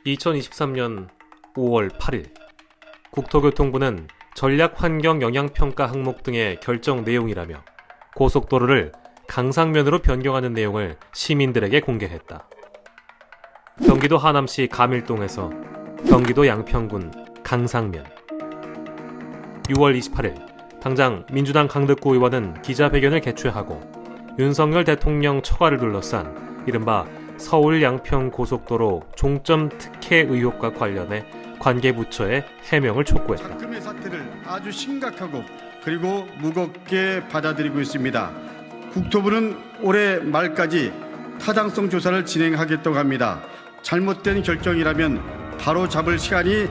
2023년 5월 8일 국토교통부는 전략환경영향평가 항목 등의 결정 내용이라며 고속도로를 강상면으로 변경하는 내용을 시민들에게 공개했다. 경기도 하남시 가밀동에서 경기도 양평군 강상면. 6월 28일 당장 민주당 강덕구 의원은 기자회견을 개최하고 윤석열 대통령 처가를 둘러싼 이른바 서울 양평 고속도로 종점 특혜 의혹과 관련해 관계부처의 해명을 촉구했다. 작금의 사태를 아주 심각하고 그리고 무겁게 받아들이고 있습니다. 국토부는 올해 말까지 타당성 조사를 진행하겠다고 합니다. 잘못된 결정이라면 바로 잡을 시간이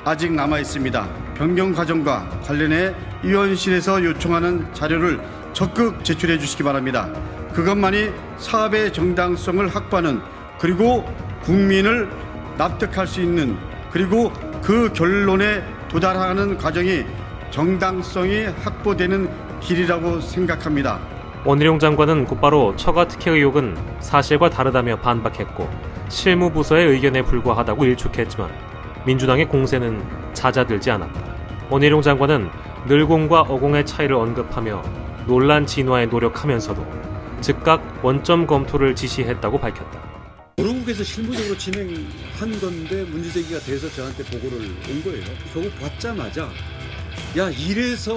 아직 남아 있습니다. 변경 과정과 관련해 위원실에서 요청하는 자료를 적극 제출해 주시기 바랍니다. 그것만이 사업의 정당성을 확보하는, 그리고 국민을 납득할 수 있는, 그리고 그 결론에 도달하는 과정이 정당성이 확보되는 길이라고 생각합니다. 원희룡 장관은 곧바로 처가 특혜 의혹은 사실과 다르다며 반박했고 실무부서의 의견에 불과하다고 일축했지만 민주당의 공세는 잦아들지 않았다. 원희룡 장관은 늘공과 어공의 차이를 언급하며 논란 진화에 노력하면서도 즉각 원점 검토를 지시했다고 밝혔다. 도로국에서 실무적으로 진행한 건데 문제제기가 돼서 저한테 보고를 온 거예요. 보고 받자마자 야, 이래서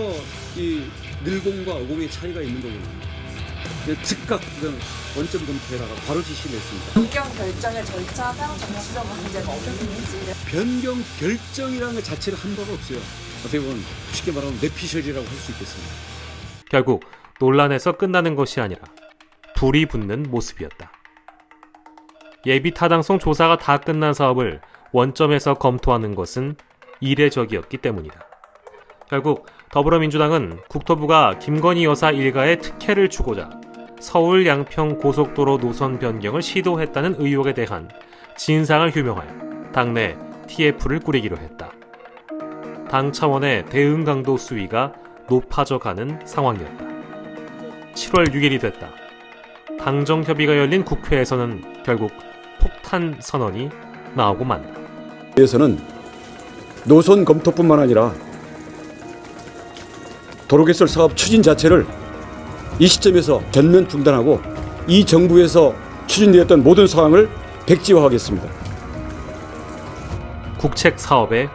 이 늘공과 어공의 차이가 있는 거구나. 즉각 원점 검토해라가 바로 지시를 했습니다. 변경 결정의 절차상 정치적 문제가 어떻게 있는지. 변경 결정이라는 것 자체를 한 바가 없어요. 어떻게 보면 쉽게 말하면 뇌피셜이라고 할 수 있겠습니다. 결국 논란에서 끝나는 것이 아니라 불이 붙는 모습이었다. 예비 타당성 조사가 다 끝난 사업을 원점에서 검토하는 것은 이례적이었기 때문이다. 결국 더불어민주당은 국토부가 김건희 여사 일가의 특혜를 주고자 서울 양평 고속도로 노선 변경을 시도했다는 의혹에 대한 진상을 규명하여 당내 TF를 꾸리기로 했다. 당 차원의 대응 강도 수위가 높아져가는 상황이었다. 7월 6일이 됐다. 당정협의가 열린 국회에서는 결국 폭탄 선언이 나오고 만다. 에서는 노선 검토뿐만 아니라 도로개설 사업 추진 자체를 이 시점에서 전면 중단하고 이 정부에서 추진되었던 모든 사항을 백지화하겠습니다. 국책 사업의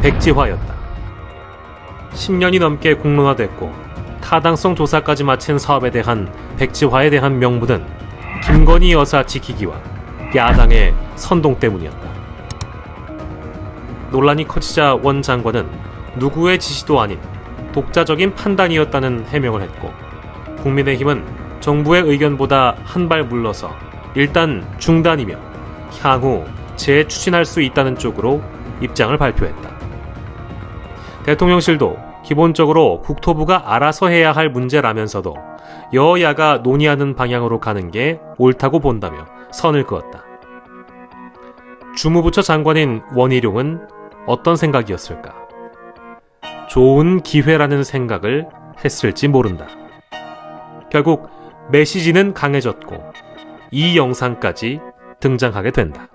백지화였다. 10년이 넘게 공론화됐고 타당성 조사까지 마친 사업에 대한 백지화에 대한 명분은 김건희 여사 지키기와 야당의 선동 때문이었다. 논란이 커지자 원 장관은 누구의 지시도 아닌 독자적인 판단이었다는 해명을 했고 국민의힘은 정부의 의견보다 한 발 물러서 일단 중단이며 향후 재추진할 수 있다는 쪽으로 입장을 발표했다. 대통령실도 기본적으로 국토부가 알아서 해야 할 문제라면서도 여야가 논의하는 방향으로 가는 게 옳다고 본다며 선을 그었다. 주무부처 장관인 원희룡은 어떤 생각이었을까? 좋은 기회라는 생각을 했을지 모른다. 결국 메시지는 강해졌고 이 영상까지 등장하게 된다.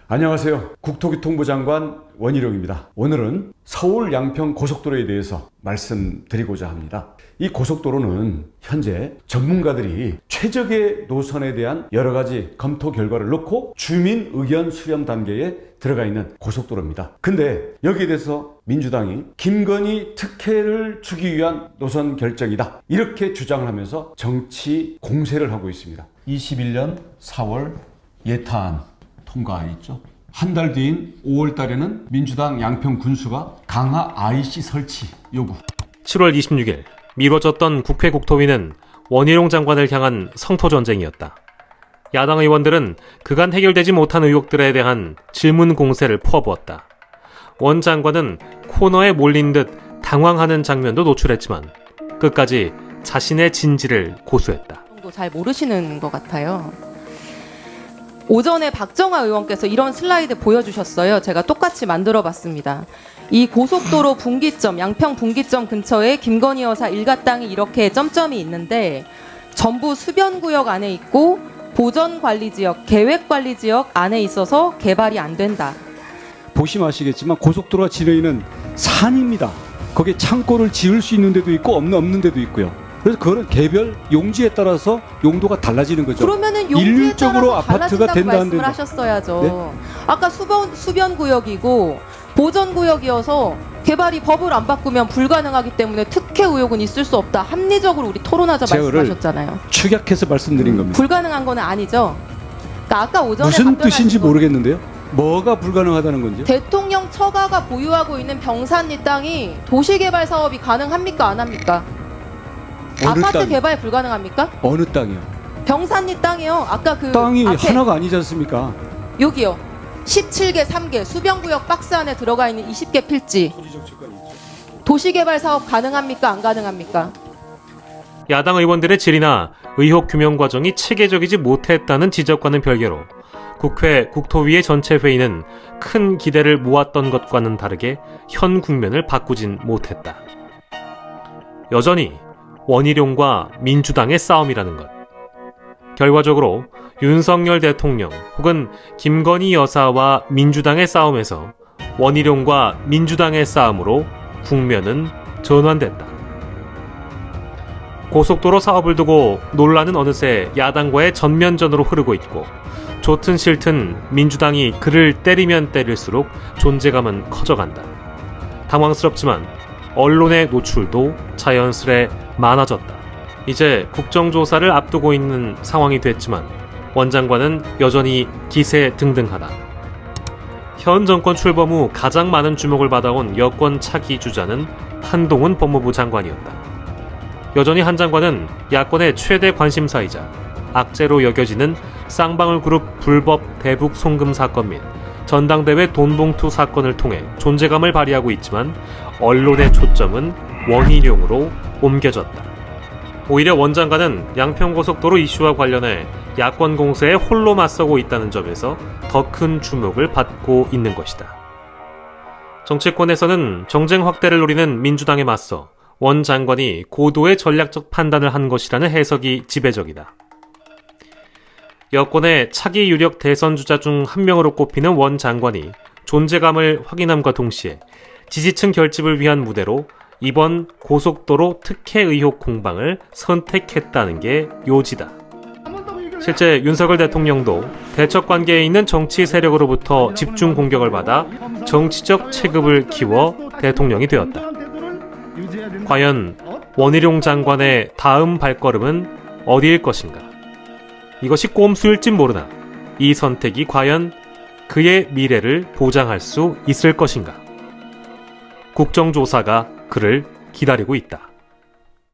안녕하세요. 국토교통부 장관 원희룡입니다. 오늘은 서울 양평 고속도로에 대해서 말씀드리고자 합니다. 이 고속도로는 현재 전문가들이 최적의 노선에 대한 여러 가지 검토 결과를 놓고 주민 의견 수렴 단계에 들어가 있는 고속도로입니다. 근데 여기에 대해서 민주당이 김건희 특혜를 주기 위한 노선 결정이다, 이렇게 주장을 하면서 정치 공세를 하고 있습니다. 21년 4월 예타안 통과했죠. 한 달 뒤인 5월 달에는 민주당 양평 군수가 강화 IC 설치 요구. 7월 26일 미뤄졌던 국회 국토위는 원희룡 장관을 향한 성토전쟁이었다. 야당 의원들은 그간 해결되지 못한 의혹들에 대한 질문 공세를 퍼부었다. 원 장관은 코너에 몰린 듯 당황하는 장면도 노출했지만 끝까지 자신의 진지를 고수했다. 잘 모르시는 것 같아요. 오전에 박정아 의원께서 이런 슬라이드 보여주셨어요. 제가 똑같이 만들어봤습니다. 이 고속도로 분기점, 양평 분기점 근처에 김건희 여사 일가 땅이 이렇게 점점이 있는데 전부 수변구역 안에 있고 보전관리지역, 계획관리지역 안에 있어서 개발이 안 된다. 보시면 아시겠지만 고속도로가 진행이는 산입니다. 거기에 창고를 지을 수 있는 데도 있고 없는 데도 있고요. 그래서 그거는 개별 용지에 따라서 용도가 달라지는 거죠. 그러면은 용지에 일률적으로 따라서 아파트가 달라진다고 된다는데 말씀을 하셨어야죠. 네? 아까 수변구역이고 보전구역이어서 개발이 법을 안 바꾸면 불가능하기 때문에 특혜 의혹은 있을 수 없다. 합리적으로 우리 토론하자 제어를 말씀하셨잖아요. 축약해서 말씀드린 겁니다. 불가능한 거는 아니죠. 그러니까 아까 오전에 무슨 뜻인지 답변하신 거, 모르겠는데요. 뭐가 불가능하다는 건지. 대통령 처가가 보유하고 있는 병산리 땅이 도시개발 사업이 가능합니까? 안 합니까? 어느 아파트 땅? 개발 불가능합니까? 어느 땅이요? 병산리 땅이요. 아까 그 땅이 앞에 하나가 아니지 않습니까? 여기요. 17개 3개 수변구역 박스 안에 들어가 있는 20개 필지. 도시개발 사업 가능합니까? 안 가능합니까? 야당 의원들의 질의나 의혹 규명 과정이 체계적이지 못했다는 지적과는 별개로 국회 국토위의 전체 회의는 큰 기대를 모았던 것과는 다르게 현 국면을 바꾸진 못했다. 여전히 원희룡과 민주당의 싸움이라는 것. 결과적으로 윤석열 대통령 혹은 김건희 여사와 민주당의 싸움에서 원희룡과 민주당의 싸움으로 국면은 전환됐다. 고속도로 사업을 두고 논란은 어느새 야당과의 전면전으로 흐르고 있고 좋든 싫든 민주당이 그를 때리면 때릴수록 존재감은 커져간다. 당황스럽지만 언론의 노출도 자연스레 많아졌다. 이제 국정조사를 앞두고 있는 상황이 됐지만 원 장관은 여전히 기세등등하다. 현 정권 출범 후 가장 많은 주목을 받아온 여권 차기 주자는 한동훈 법무부 장관이었다. 여전히 한 장관은 야권의 최대 관심사이자 악재로 여겨지는 쌍방울 그룹 불법 대북 송금 사건 및 전당대회 돈봉투 사건을 통해 존재감을 발휘하고 있지만 언론의 초점은 원희룡으로 옮겨졌다. 오히려 원 장관은 양평고속도로 이슈와 관련해 야권 공세에 홀로 맞서고 있다는 점에서 더 큰 주목을 받고 있는 것이다. 정치권에서는 정쟁 확대를 노리는 민주당에 맞서 원 장관이 고도의 전략적 판단을 한 것이라는 해석이 지배적이다. 여권의 차기 유력 대선 주자 중 한 명으로 꼽히는 원 장관이 존재감을 확인함과 동시에 지지층 결집을 위한 무대로 이번 고속도로 특혜 의혹 공방을 선택했다는 게 요지다. 실제 윤석열 대통령도 대척 관계에 있는 정치 세력으로부터 집중 공격을 받아 정치적 체급을 키워 대통령이 되었다. 과연 원희룡 장관의 다음 발걸음은 어디일 것인가? 이것이 꼼수일진 모르나 이 선택이 과연 그의 미래를 보장할 수 있을 것인가? 국정조사가 그를 기다리고 있다.